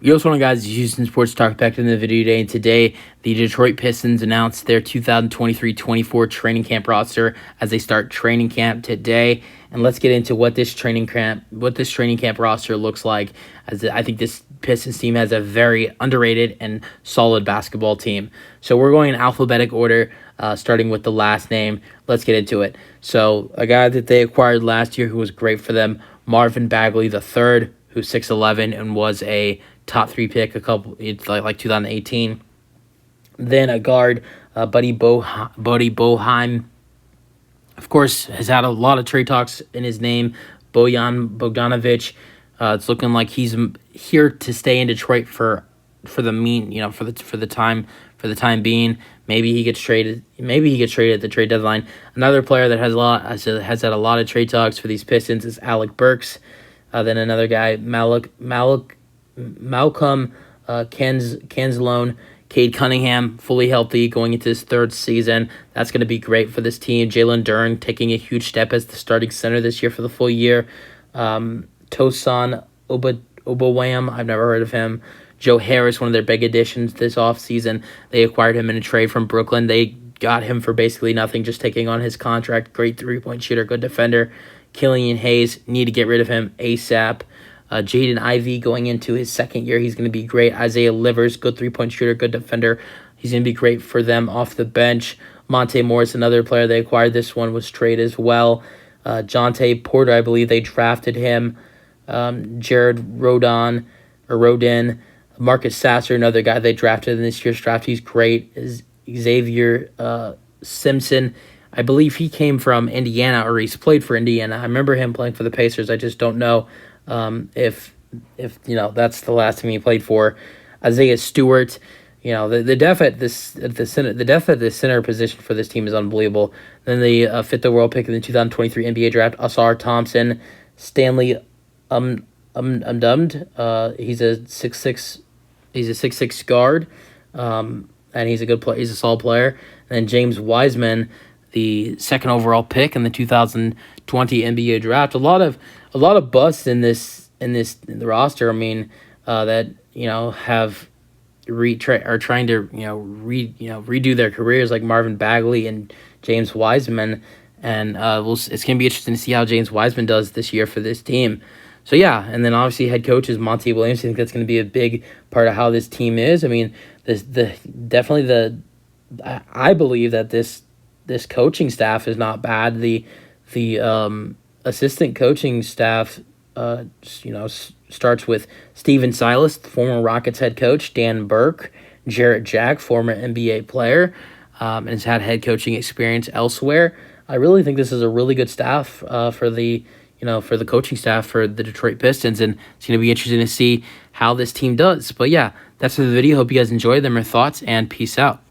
Yo, what's going on, guys? Houston Sports Talk back in the video today. And today, the Detroit Pistons announced their 2023-24 training camp roster as they start training camp today. And let's get into what this training camp roster looks like. As I think this Pistons team has a very underrated and solid basketball team. So we're going in alphabetic order, starting with the last name. Let's get into it. So a guy that they acquired last year who was great for them, Marvin Bagley III, who's 6'11" and was a top 3 pick like 2018. Then a guard, Buddy Boeheim, of course, has had a lot of trade talks in his name. Bojan Bogdanovic. It's looking like he's here to stay in Detroit for the time being. Maybe he gets traded. Maybe he gets traded at the trade deadline. Another player that has had a lot of trade talks for these Pistons is Alec Burks. Then another guy, Malcolm Canzalone, Cade Cunningham, fully healthy going into his third season. That's going to be great for this team. Jalen Duren taking a huge step as the starting center this year for the full year. Tosan Obawam, I've never heard of him. Joe Harris, one of their big additions this offseason. They acquired him in a trade from Brooklyn. They got him for basically nothing, just taking on his contract. Great three-point shooter, good defender. Killian Hayes, need to get rid of him ASAP. Jaden Ivey going into his second year, he's going to be great. Isaiah Livers, good three-point shooter, good defender. He's going to be great for them off the bench. Monte Morris, another player they acquired. This one was trade as well. Jonte Porter, I believe they drafted him. Jared Rodin. Marcus Sasser, another guy they drafted in this year's draft. He's great. Xavier Simpson, I believe he came from Indiana, or he's played for Indiana. I remember him playing for the Pacers. I just don't know if that's the last team he played for. Isaiah Stewart, the depth at the center position for this team is unbelievable. Then they fit the world pick in the 2023 NBA draft, Asar Thompson, Stanley Umdumd. He's a 6'6" guard, and he's a good player. He's a solid player. And then James Wiseman, the second overall pick in the 2020 NBA draft. A lot of busts in the roster. I mean, that are trying to redo their careers, like Marvin Bagley and James Wiseman. And it's gonna be interesting to see how James Wiseman does this year for this team. So yeah, and then obviously head coach is Monty Williams. I think that's going to be a big part of how this team is. I mean, I believe that this coaching staff is not bad. The assistant coaching staff, starts with Steven Silas, the former Rockets head coach, Dan Burke, Jarrett Jack, former NBA player, and has had head coaching experience elsewhere. I really think this is a really good staff for the coaching staff for the Detroit Pistons, and it's going to be interesting to see how this team does. But yeah, that's for the video. Hope you guys enjoyed them, or thoughts, and peace out.